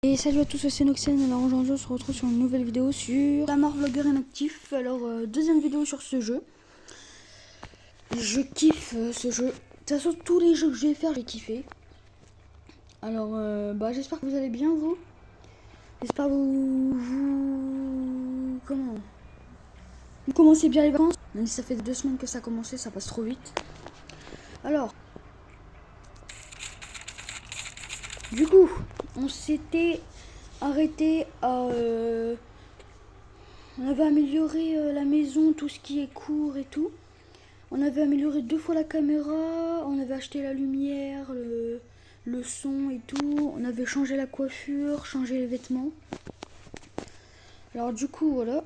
Et salut à tous, c'est Noxen. Alors aujourd'hui on se retrouve sur une nouvelle vidéo sur Lamar Vlogger inactif. Alors deuxième vidéo sur ce jeu. Je kiffe ce jeu. De toute façon tous les jeux que je vais faire j'ai kiffé. Alors j'espère que vous allez bien vous. J'espère que vous commencez bien les vacances. Même si ça fait 2 semaines que ça a commencé, ça passe trop vite. Alors du coup on s'était arrêté à on avait amélioré la maison, tout ce qui est court et tout. On avait amélioré 2 fois la caméra, on avait acheté la lumière, le son et tout. On avait changé la coiffure, changé les vêtements. Alors du coup, voilà.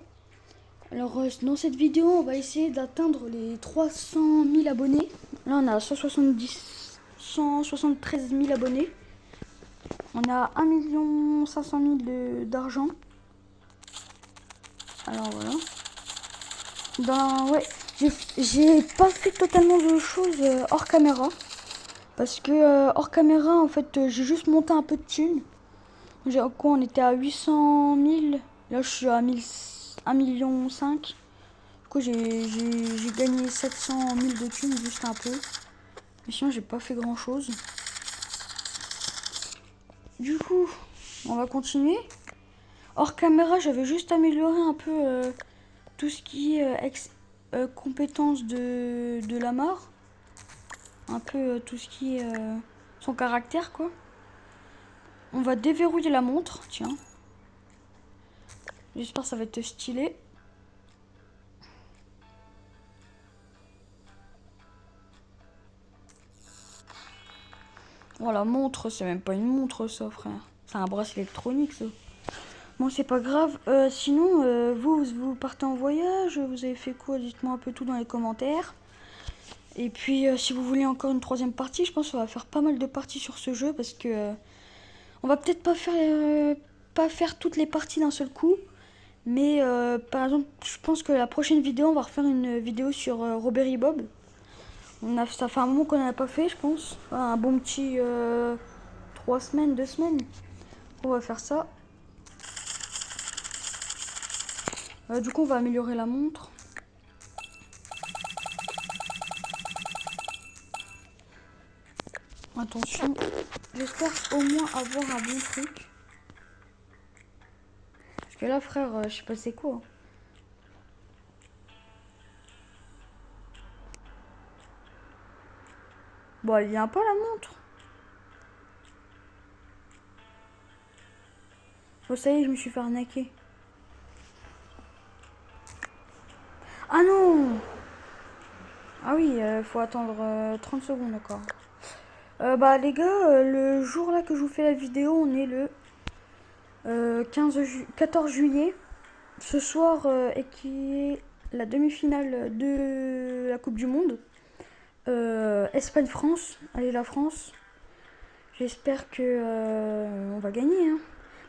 Alors dans cette vidéo, on va essayer d'atteindre les 300 000 abonnés. Là, on a 173 000 abonnés. On a 1 500 000 d'argent. Alors voilà. Ouais, j'ai pas fait totalement de choses hors caméra. Parce que hors caméra, en fait, j'ai juste monté un peu de thunes. On était à 800 000. Là, je suis à 1,5 million. Du coup, j'ai gagné 700 000 de thunes, juste un peu. Mais sinon, j'ai pas fait grand chose. Du coup, on va continuer. Hors caméra, j'avais juste amélioré un peu tout ce qui est compétences de Lamar. Un peu tout ce qui est son caractère, quoi. On va déverrouiller la montre, tiens. J'espère que ça va être stylé. Voilà, montre, c'est même pas une montre ça, frère. C'est un bracelet électronique ça. Bon, c'est pas grave. Sinon, vous partez en voyage, vous avez fait quoi? Dites-moi un peu tout dans les commentaires. Et puis, si vous voulez encore une 3e partie, je pense qu'on va faire pas mal de parties sur ce jeu parce que on va peut-être pas faire toutes les parties d'un seul coup. Mais par exemple, je pense que la prochaine vidéo, on va refaire une vidéo sur Robert Bob. Ça fait un moment qu'on n'en a pas fait, je pense. Un bon petit 3 semaines, 2 semaines. On va faire ça. Du coup, on va améliorer la montre. Attention. J'espère au moins avoir un bon truc. Parce que là, frère, je sais pas c'est quoi. Bon, elle vient pas la montre. Oh, ça y est, je me suis fait arnaquer. Ah non! Ah oui, faut attendre 30 secondes, d'accord. Les gars, le jour là que je vous fais la vidéo, on est le 14 juillet. Ce soir est qui est la demi-finale de la Coupe du Monde. Espagne-France. Allez la France. J'espère que on va gagner. Hein.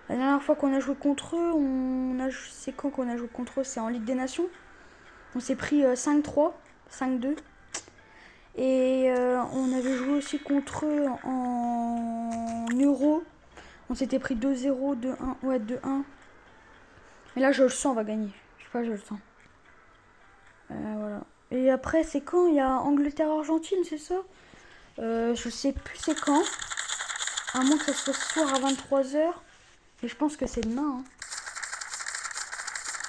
La dernière fois qu'on a joué contre eux, c'est quand qu'on a joué contre eux? C'est en Ligue des Nations. On s'est pris 5-3, 5-2. Et on avait joué aussi contre eux en Euro. On s'était pris 2-0, 2-1. Ouais, 2-1. Mais là, je le sens, on va gagner. Je sais pas, je le sens. Voilà. Et après, c'est quand? Il y a Angleterre-Argentine, c'est ça? Je sais plus c'est quand. À moins que ça soit ce soir à 23h. Mais je pense que c'est demain. Hein.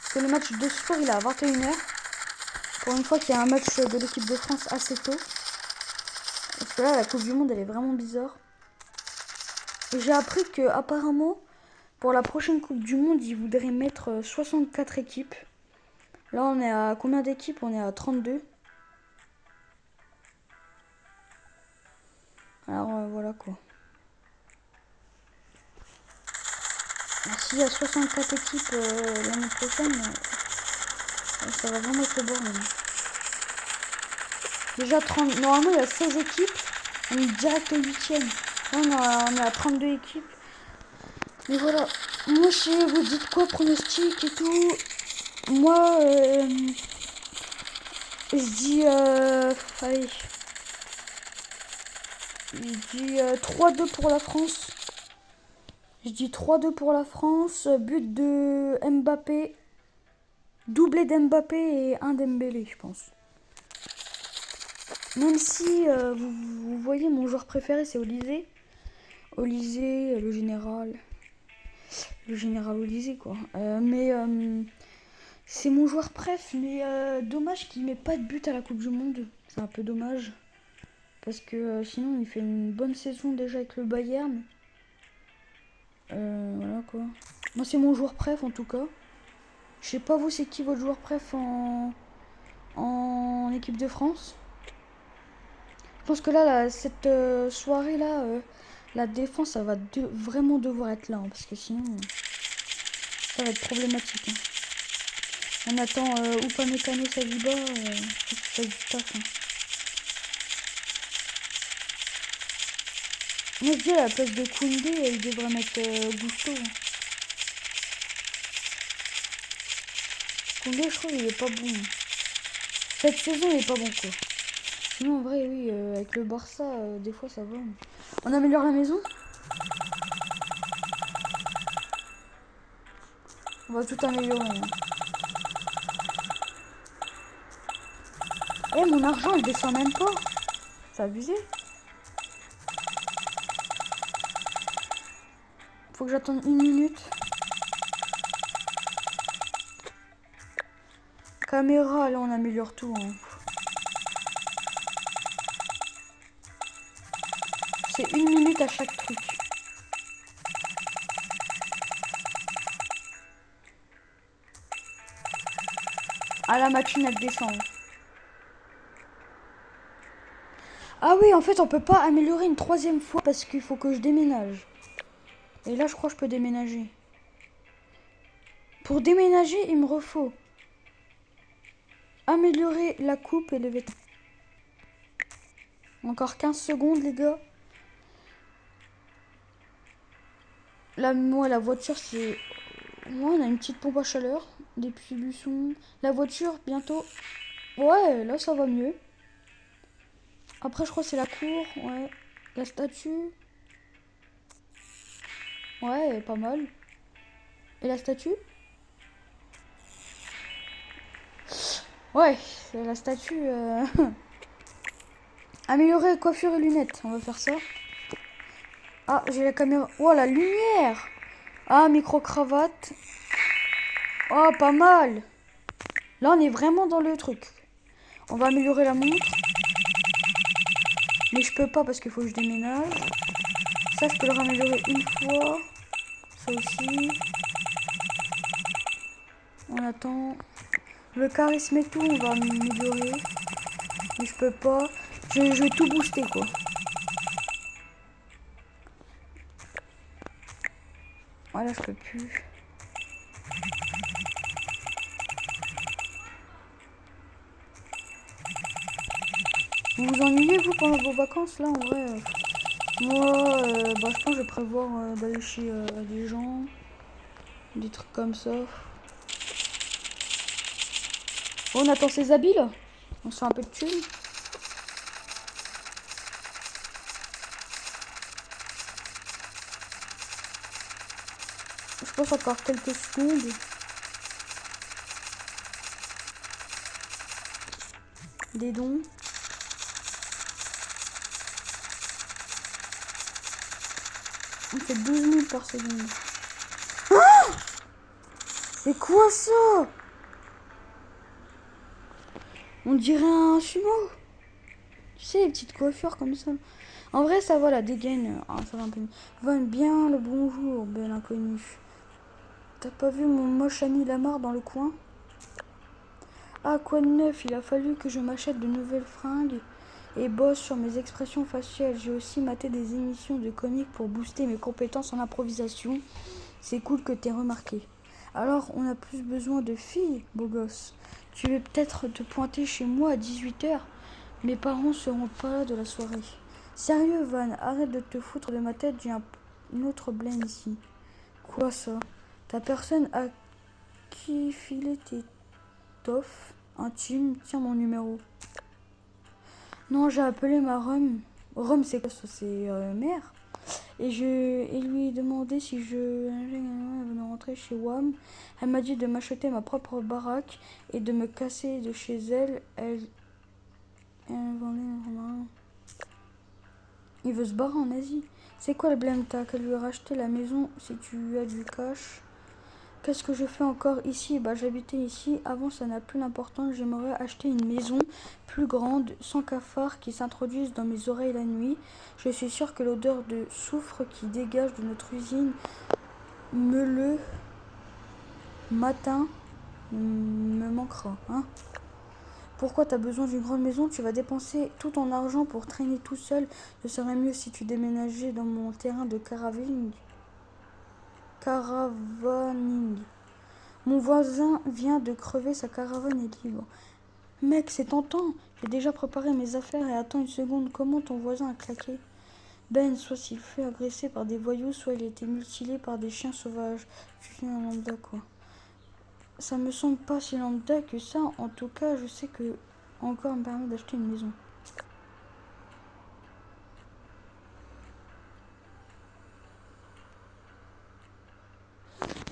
Parce que le match de ce soir, il est à 21h. Pour une fois qu'il y a un match de l'équipe de France assez tôt. Parce que là, la Coupe du Monde, elle est vraiment bizarre. Et j'ai appris que apparemment, pour la prochaine Coupe du Monde, ils voudraient mettre 64 équipes. Là, on est à combien d'équipes? On est à 32. Alors, voilà quoi. S'il y a 64 équipes l'année prochaine, ça va vraiment être le bordel. Déjà, normalement, il y a 16 équipes. On est direct au 8ème. Là, on est à 32 équipes. Mais voilà. Moi, je sais, vous dites quoi, pronostic et tout. Moi, je dis... allez. Je dis 3-2 pour la France. Je dis 3-2 pour la France. But de Mbappé. Doublé d'Mbappé et un Dembélé, je pense. Même si vous voyez, mon joueur préféré, c'est Olysée. Olysée, le général. Le général Olysée, quoi. Mais c'est mon joueur préf. Mais dommage qu'il met pas de but à la Coupe du Monde. C'est un peu dommage. Parce que sinon, il fait une bonne saison déjà avec le Bayern. Voilà, quoi. Moi, c'est mon joueur préf, en tout cas. Je sais pas, vous, c'est qui votre joueur préf en équipe de France? Je pense que là, cette soirée-là, la défense, ça va vraiment devoir être là. Hein, parce que sinon, ça va être problématique. Hein. On attend Upamecano Saliba, ça du taf. Hein. Moi, je dis à la place de Koundé, il devrait mettre Gusto. Hein. Koundé, je trouve, il est pas bon. Hein. Cette saison, il est pas bon, quoi. Sinon, en vrai, oui, avec le Barça, des fois, ça va. On améliore la maison. On va tout améliorer. Hein. Eh, mon argent, il descend même pas. C'est abusé. Faut que j'attende 1 minute. Caméra, là, on améliore tout. Hein. C'est 1 minute à chaque truc. Ah, la machine, elle descend. Ah oui, en fait, on peut pas améliorer une 3e fois parce qu'il faut que je déménage. Et là, je crois que je peux déménager. Pour déménager, il me refaut améliorer la coupe et le vêtement. Encore 15 secondes, les gars. Là, moi, la voiture, c'est... Ouais, on a une petite pompe à chaleur. Des petits buissons. La voiture, bientôt. Ouais, là, ça va mieux. Après, je crois que c'est la cour. Ouais. La statue. Ouais, pas mal. Et la statue? Ouais, la statue... Améliorer coiffure et lunettes. On va faire ça. Ah, j'ai la caméra. Oh, la lumière! Ah, micro-cravate. Oh, pas mal. Là, on est vraiment dans le truc. On va améliorer la montre. Mais je peux pas parce qu'il faut que je déménage. Ça, je peux le raméliorer une fois. Ça aussi. On attend. Le charisme et tout, on va améliorer. Mais je peux pas. Je vais tout booster, quoi. Voilà, je peux plus. Vous vous ennuyez, vous, pendant vos vacances, là, en vrai moi, bah, je pense que je vais prévoir d'aller chez des gens. Des trucs comme ça. Bon, on attend ses habits, là. On se fait un peu de thunes. Je pense encore quelques secondes. Des dons. On fait 12 000 par seconde. Ah, c'est quoi ça? On dirait un sumo. Tu sais, les petites coiffures comme ça. En vrai, ça va, la dégaine. Ah, ça va un peu. Va bien le bonjour, belle inconnue. T'as pas vu mon moche ami Lamar dans le coin? Ah, quoi de neuf? Il a fallu que je m'achète de nouvelles fringues et bosse sur mes expressions faciales. J'ai aussi maté des émissions de comiques pour booster mes compétences en improvisation. C'est cool que t'aies remarqué. Alors, on a plus besoin de filles, beau gosse. Tu veux peut-être te pointer chez moi à 18h? Mes parents seront pas là de la soirée. Sérieux, Van, arrête de te foutre de ma tête, j'ai un autre blême ici. Quoi ça? T'as personne à qui filer tes toffes intimes? Tiens mon numéro. Non, j'ai appelé ma Rome. Rome, c'est quoi ça? C'est mère. et lui ai demandé si je venais rentrer chez WAM. Elle m'a dit de m'acheter ma propre baraque et de me casser de chez elle. Elle vendait. Il veut se barrer en Asie. C'est quoi le blême? T'as qu'à lui racheter la maison si tu as du cash. Qu'est-ce que je fais encore ici? Bah, j'habitais ici. Avant, ça n'a plus d'importance. J'aimerais acheter une maison plus grande, sans cafards qui s'introduisent dans mes oreilles la nuit. Je suis sûre que l'odeur de soufre qui dégage de notre usine le matin me manquera. Hein? Pourquoi t'as besoin d'une grande maison? Tu vas dépenser tout ton argent pour traîner tout seul. Ce serait mieux si tu déménageais dans mon terrain de caravaning. Mon voisin vient de crever, sa caravane est libre. Mec, c'est tentant. J'ai déjà préparé mes affaires et attends une seconde. Comment ton voisin a claqué? Ben, soit s'il fait agresser par des voyous, soit il a été mutilé par des chiens sauvages. Je suis un lambda, quoi. Ça me semble pas si lambda que ça. En tout cas, je sais que encore me permet d'acheter une maison.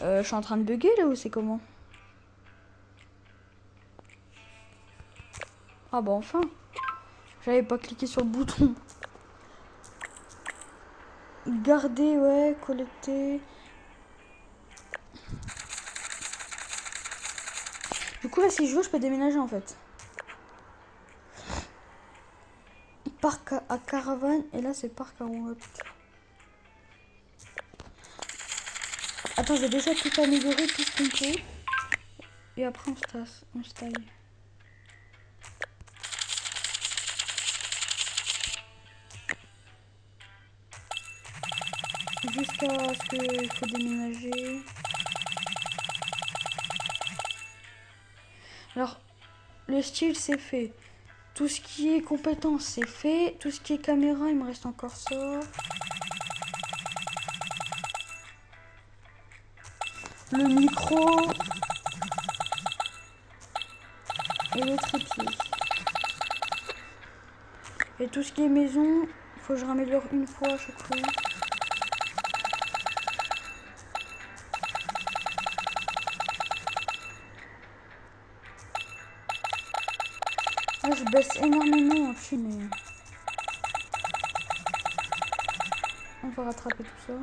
Je suis en train de bugger là ou c'est comment? Ah bah enfin. J'avais pas cliqué sur le bouton. Garder, ouais, collecter. Du coup là si je veux je peux déménager en fait. Parc à caravane et là c'est parc à roulotte. Attends, j'ai déjà tout amélioré, tout ce qu'on peut. Et après on se taille. Jusqu'à ce qu'il faut déménager. Alors, le style c'est fait. Tout ce qui est compétence c'est fait. Tout ce qui est caméra, il me reste encore ça. Le micro. Et le trépied. Et tout ce qui est maison, il faut que je raméliore une fois à chaque fois. Là, je baisse énormément en dessus, mais on va rattraper tout ça.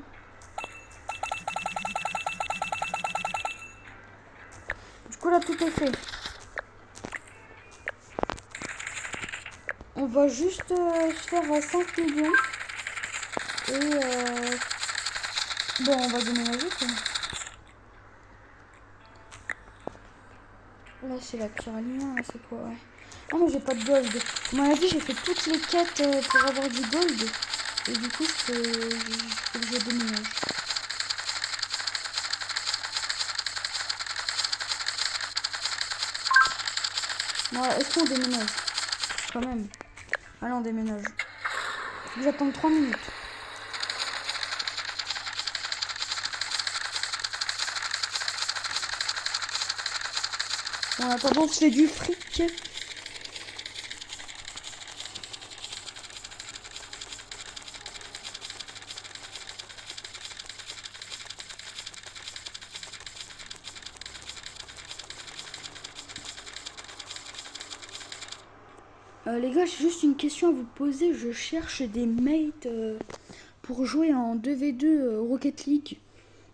Du coup, là, tout est fait. On va juste se faire à 5 millions. Et bon, on va déménager quoi. Là, c'est la pyramide. Là, c'est quoi, ouais. Ah, mais j'ai pas de gold. On m'a dit, j'ai fait toutes les quêtes pour avoir du gold. Et du coup, je déménage. Bon, est-ce qu'on déménage? Quand même. Allez, on déménage. Faut que j'attende 3 minutes. Bon, en attendant, je fais du fric. Les gars, j'ai juste une question à vous poser. Je cherche des mates pour jouer en 2v2 Rocket League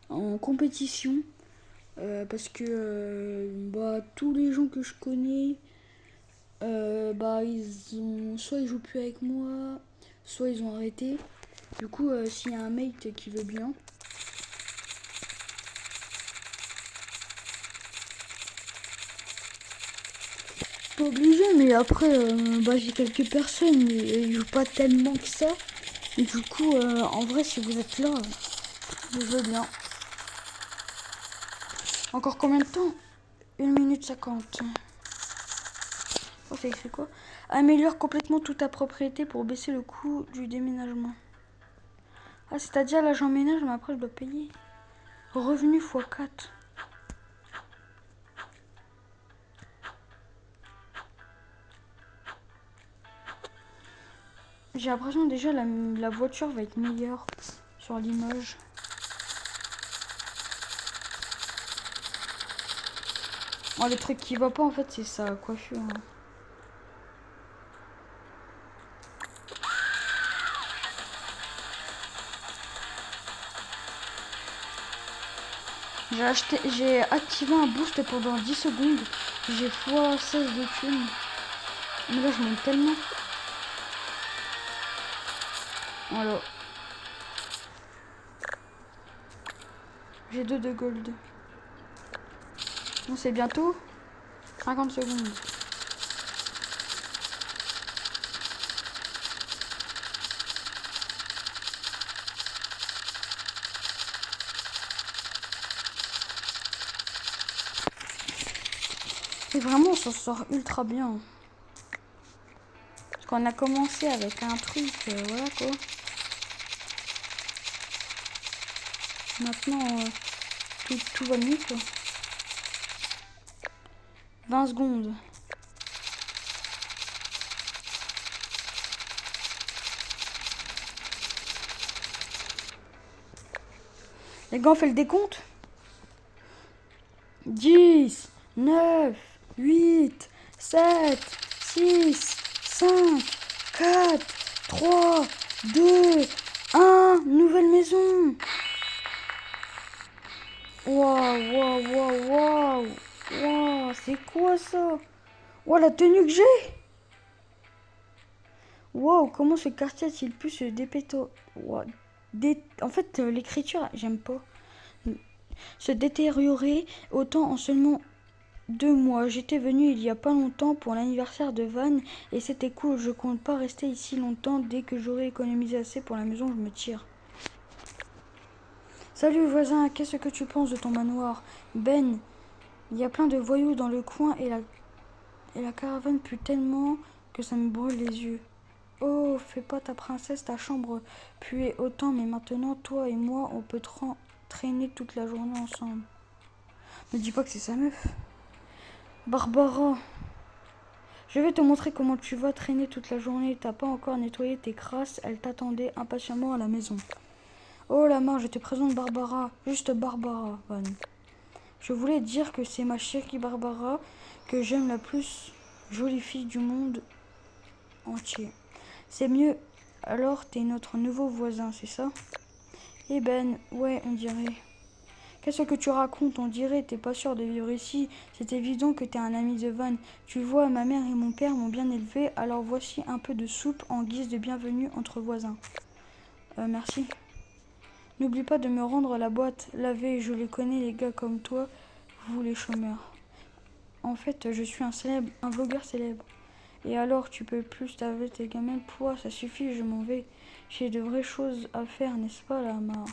en compétition. Parce que bah, tous les gens que je connais, bah, soit ils jouent plus avec moi, soit ils ont arrêté. Du coup, s'il y a un mate qui veut bien. Pas obligé, mais après, bah, j'ai quelques personnes, mais ils jouent pas tellement que ça. Et du coup, en vrai, si vous êtes là, je veux bien. Encore combien de temps? 1 minute 50. Oh, c'est écrit quoi? Améliore complètement toute ta propriété pour baisser le coût du déménagement. Ah, c'est-à-dire là j'emménage, mais après je dois payer. Revenu x4. J'ai l'impression déjà la voiture va être meilleure sur l'image. Oh, le truc qui va pas en fait, c'est sa coiffure. Hein. J'ai activé un boost pendant 10 secondes. J'ai x16 de thunes. Mais là, je monte tellement. Voilà. J'ai 2 de gold. Bon, c'est bientôt 50 secondes. Et vraiment, on s'en sort ultra bien. Parce qu'on a commencé avec un truc, voilà quoi. Maintenant, tout va mieux quoi. 20 secondes. Les gars, on fait le décompte. 10, 9, 8, 7, 6, 5, 4, 3, 2, 1. Nouvelle maison. Waouh. Waouh, c'est quoi ça? Waouh, la tenue que j'ai. Waouh, comment ce quartier a-t-il pu se dépéto... Wow. En fait, l'écriture, j'aime pas. Se détériorer autant en seulement 2 mois. J'étais venu il y a pas longtemps pour l'anniversaire de Van et c'était cool. Je compte pas rester ici longtemps. Dès que j'aurai économisé assez pour la maison, je me tire. Salut voisin, qu'est-ce que tu penses de ton manoir? Ben, il y a plein de voyous dans le coin et la caravane pue tellement que ça me brûle les yeux. Oh, fais pas ta princesse, ta chambre puait autant, mais maintenant, toi et moi, on peut traîner toute la journée ensemble. Ne dis pas que c'est sa meuf. Barbara, je vais te montrer comment tu vas traîner toute la journée. T'as pas encore nettoyé tes crasses, elle t'attendait impatiemment à la maison. Oh la main, je te présente Barbara, juste Barbara, Van. Je voulais dire que c'est ma chérie Barbara, que j'aime la plus jolie fille du monde entier. C'est mieux, alors t'es notre nouveau voisin, c'est ça? Eh ben, ouais, on dirait. Qu'est-ce que tu racontes? On dirait, t'es pas sûr de vivre ici. C'est évident que t'es un ami de Van. Tu vois, ma mère et mon père m'ont bien élevé, alors voici un peu de soupe en guise de bienvenue entre voisins. Merci. N'oublie pas de me rendre la boîte lavée, je les connais les gars comme toi, vous les chômeurs. En fait, je suis un vlogueur célèbre. Et alors, tu peux plus laver tes gamins? Pouah, ça suffit, je m'en vais. J'ai de vraies choses à faire, n'est-ce pas, la marre?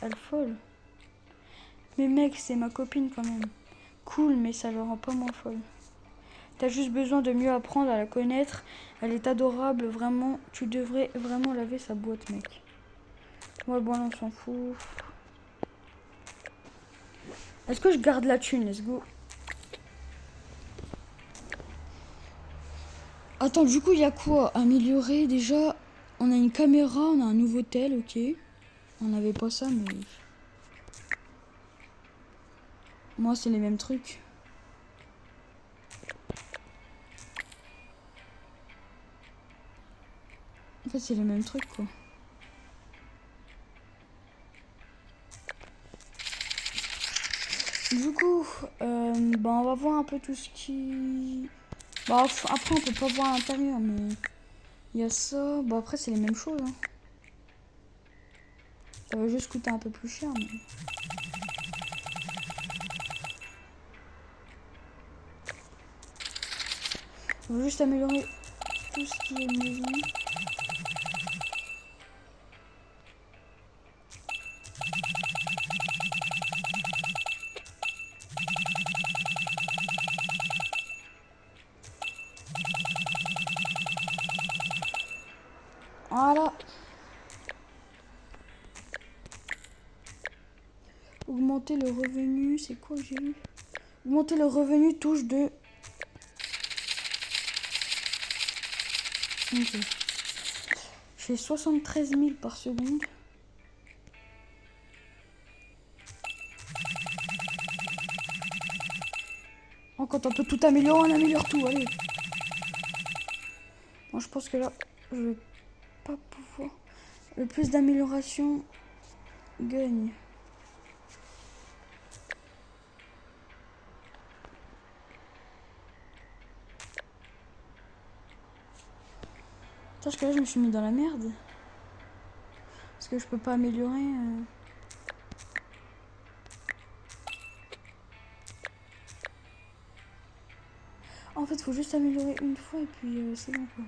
Elle folle. Mais mec, c'est ma copine quand même. Cool, mais ça le rend pas moins folle. T'as juste besoin de mieux apprendre à la connaître. Elle est adorable, vraiment. Tu devrais vraiment laver sa boîte, mec. Ouais, bon, on s'en fout. Est-ce que je garde la thune? Let's go. Attends, du coup, il y a quoi? Améliorer, déjà. On a une caméra, on a un nouveau tel, ok. On n'avait pas ça, mais... Moi, c'est les mêmes trucs. En fait, c'est les mêmes trucs, quoi. Du coup, bah, on va voir un peu tout ce qui... Bah, après, on peut pas voir à l'intérieur, mais... Il y a ça. Bah, après, c'est les mêmes choses, hein. Ça va juste coûter un peu plus cher, mais... On va juste améliorer tout ce qui est maison. Voilà. Augmenter le revenu, c'est quoi que j'ai eu? Augmenter le revenu touche de... Ok. J'ai 73 000 par seconde. Oh, quand on peut tout améliorer, on améliore tout, allez. Bon, je pense que là, je vais pas pouvoir. Le plus d'amélioration gagne. Parce que là, je me suis mis dans la merde. Parce que je peux pas améliorer. En fait, faut juste améliorer une fois et puis c'est bon quoi.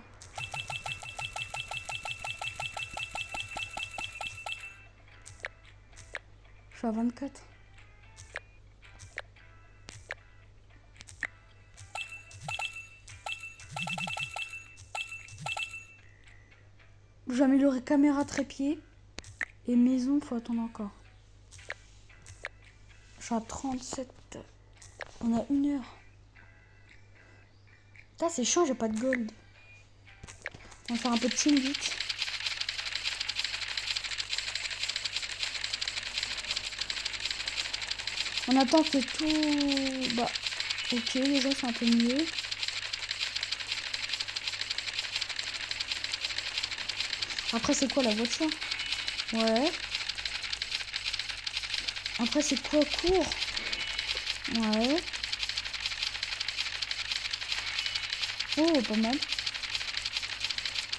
Je suis à 24. J'ai amélioré caméra trépied. Et maison, faut attendre encore. Je suis à 37. On a 1 heure. Putain, c'est chiant, j'ai pas de gold. On va faire un peu de team vite. On attend que tout... Bah, ok, les gens sont un peu mieux. Après, c'est quoi la voiture? Ouais. Après, c'est quoi court? Ouais. Oh, pas mal.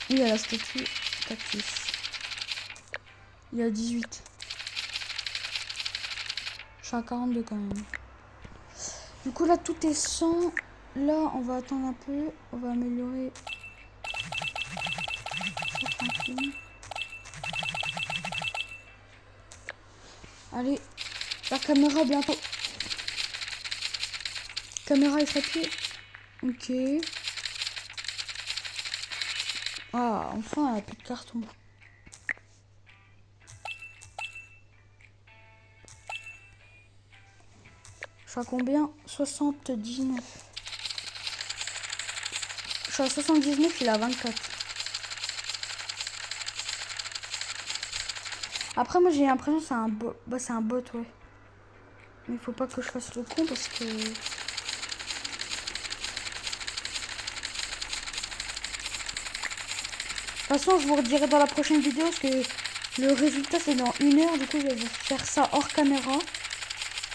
Il y a la statue cactus. Il y a 18. Je suis à 42 quand même. Du coup, là, tout est 100. Là, on va attendre un peu. On va améliorer. Allez, la caméra bientôt. Caméra et trépied. Ok. Ah, enfin, elle a plus de carton. Je suis à combien? 79. Je suis à 79, il a 24. Après, moi, j'ai l'impression que c'est un bot. Bah, c'est un bot, ouais. Mais il faut pas que je fasse le con parce que... De toute façon, je vous redirai dans la prochaine vidéo parce que le résultat, c'est dans 1 heure. Du coup, je vais faire ça hors caméra.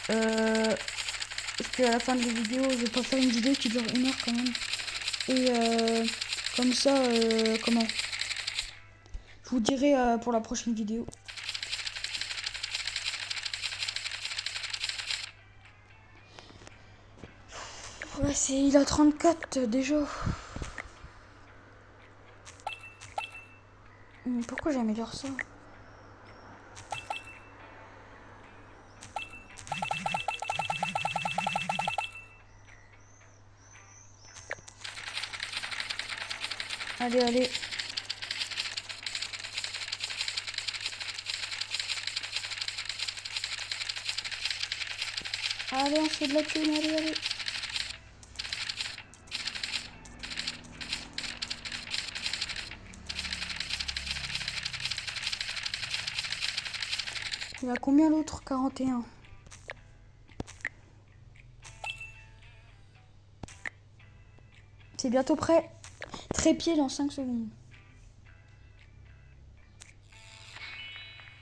Parce qu'à la fin de la vidéo, je vais pas faire une vidéo qui dure 1 heure quand même. Et comme ça, comment? Je vous dirai pour la prochaine vidéo. Ouais, il a 34 déjà. Mais pourquoi j'améliore ça? Allez, allez. Allez, on fait de la thune, allez, allez. Il a combien l'autre? 41. C'est bientôt prêt. Trépied dans 5 secondes.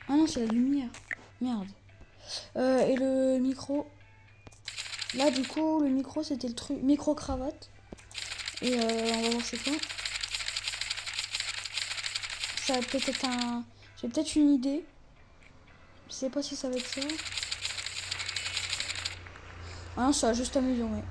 Ah non, c'est la lumière. Merde. Et le micro. Là, du coup, le micro, c'était le truc. Micro-cravate. Et on va voir c'est quoi. Ça va peut-être être un... J'ai peut-être une idée. Je sais pas si ça va être ça. Ah non, ça a juste amélioré.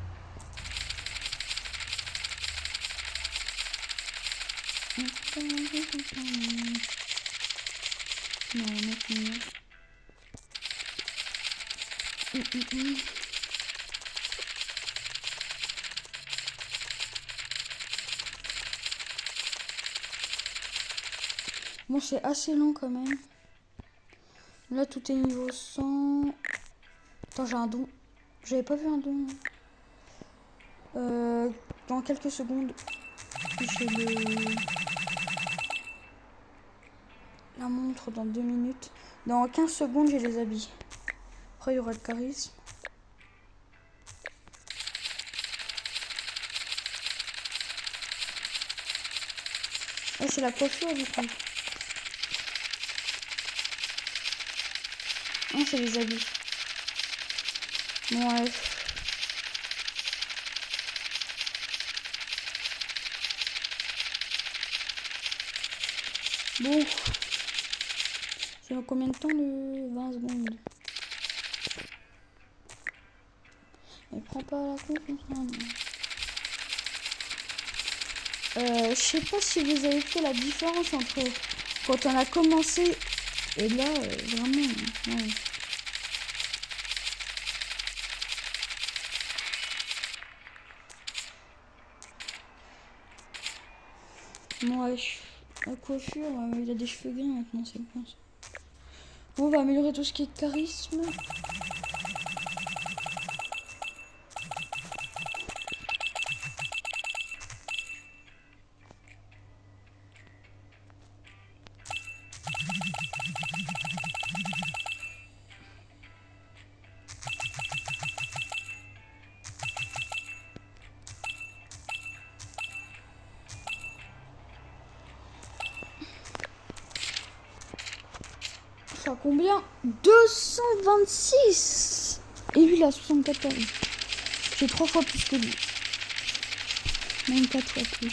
Bon, c'est assez long quand même. Là, tout est niveau 100. Attends, j'ai un don. J'avais pas vu un don. Dans quelques secondes, j'ai le... la montre dans 2 minutes. Dans 15 secondes, j'ai les habits. Après, il y aura le charisme. Ah, c'est la coiffure du coup. Ah, c'est les habits. Bon, ouais. Bon. C'est dans combien de temps le 20 secondes? Mais prends pas la confiance. Je sais pas si vous avez fait la différence entre quand on a commencé et là, vraiment. Ouais. Moi, la coiffure, il a des cheveux gris maintenant, c'est bon ça. Bon, on va améliorer tout ce qui est charisme. Ça combien? 226. Et lui, il a 74. J'ai 3 fois plus que lui. Même 4 fois plus.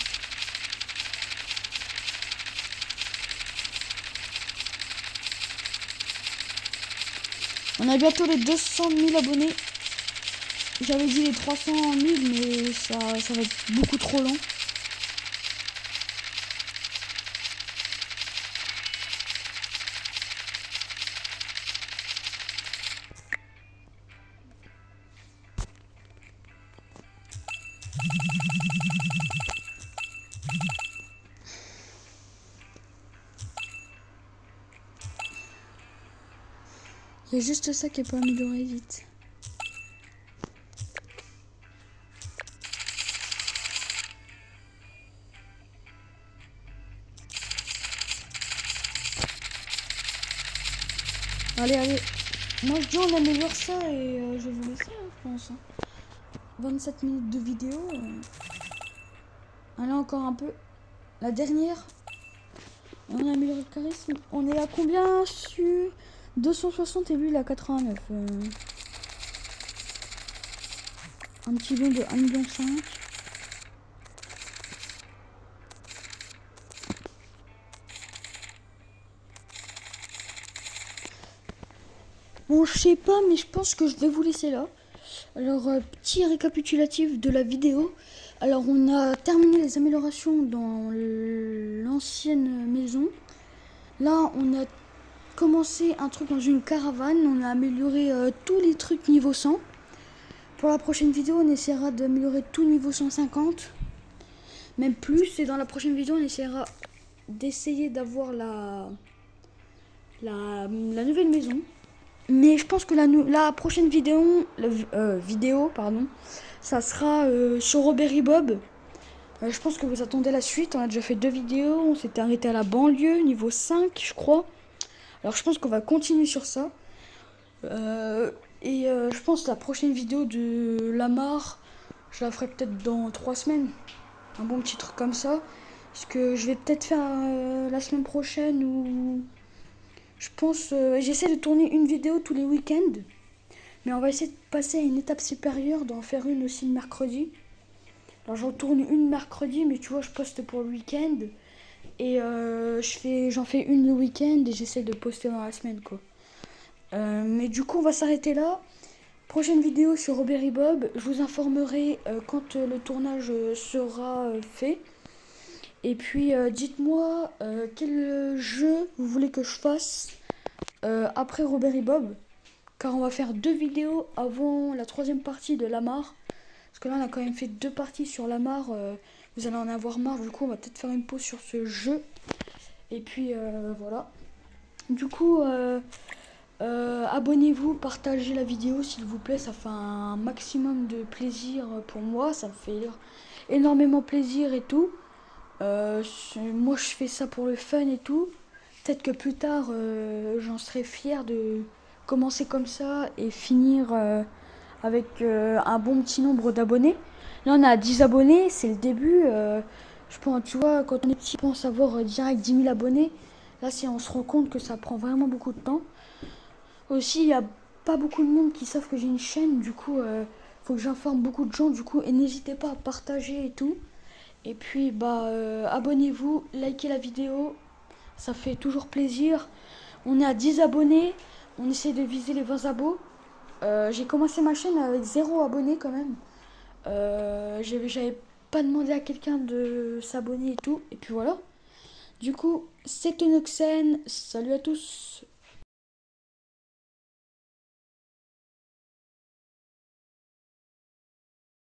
On a bientôt les 200 000 abonnés. J'avais dit les 300 000, mais ça va être beaucoup trop long. Il y a juste ça qui est pas amélioré vite. Allez, allez. Moi je dis on améliore ça et je vais vous laisser, hein, je pense. 27 minutes de vidéo. Allez, encore un peu. La dernière. Et on a amélioré le charisme. On est à combien sur 260 et lui il a 89. Un petit bond de 1,5 million. Bon, je sais pas, mais je pense que je vais vous laisser là. Alors, petit récapitulatif de la vidéo. Alors, on a terminé les améliorations dans l'ancienne maison. Là, on a commencé un truc dans une caravane. On a amélioré tous les trucs niveau 100. Pour la prochaine vidéo, on essaiera d'améliorer tout niveau 150. Même plus. Et dans la prochaine vidéo, on essaiera d'essayer d'avoir la nouvelle maison. Mais je pense que la prochaine vidéo, ça sera sur Robert et Bob. Je pense que vous attendez la suite. On a déjà fait 2 vidéos. On s'était arrêté à la banlieue, niveau 5, je crois. Alors je pense qu'on va continuer sur ça. Je pense que la prochaine vidéo de Lamar, je la ferai peut-être dans 3 semaines. Un bon petit truc comme ça. Parce que je vais peut-être faire la semaine prochaine ou... Je pense, j'essaie de tourner une vidéo tous les week-ends. Mais on va essayer de passer à une étape supérieure, d'en faire une aussi le mercredi. Alors j'en tourne une mercredi, mais tu vois, je poste pour le week-end. Et j'en fais une le week-end et j'essaie de poster dans la semaine, quoi. Mais du coup, on va s'arrêter là. Prochaine vidéo sur Robert et Bob. Je vous informerai quand le tournage sera fait. Et puis, dites-moi quel jeu vous voulez que je fasse après Robert et Bob. Car on va faire 2 vidéos avant la 3e partie de Lamar. Parce que là, on a quand même fait 2 parties sur Lamar. Vous allez en avoir marre. Du coup, on va peut-être faire une pause sur ce jeu. Et puis, voilà. Du coup, abonnez-vous, partagez la vidéo, s'il vous plaît. Ça fait un maximum de plaisir pour moi. Ça me fait énormément plaisir et tout. Moi, je fais ça pour le fun et tout. peut-être que plus tard, j'en serai fier de commencer comme ça et finir avec un bon petit nombre d'abonnés. Là, on a 10 abonnés, c'est le début. Je pense, tu vois, quand on est petit, on pense avoir direct 10 000 abonnés. Là, si on se rend compte que ça prend vraiment beaucoup de temps. Aussi, il n'y a pas beaucoup de monde qui savent que j'ai une chaîne. Du coup, faut que j'informe beaucoup de gens. Du coup, et n'hésitez pas à partager et tout. Et puis, abonnez-vous, likez la vidéo. Ça fait toujours plaisir. On est à 10 abonnés. On essaie de viser les 20 abos. J'ai commencé ma chaîne avec 0 abonnés quand même. J'avais pas demandé à quelqu'un de s'abonner et tout. Et puis voilà. Du coup, c'était Noxen. Salut à tous.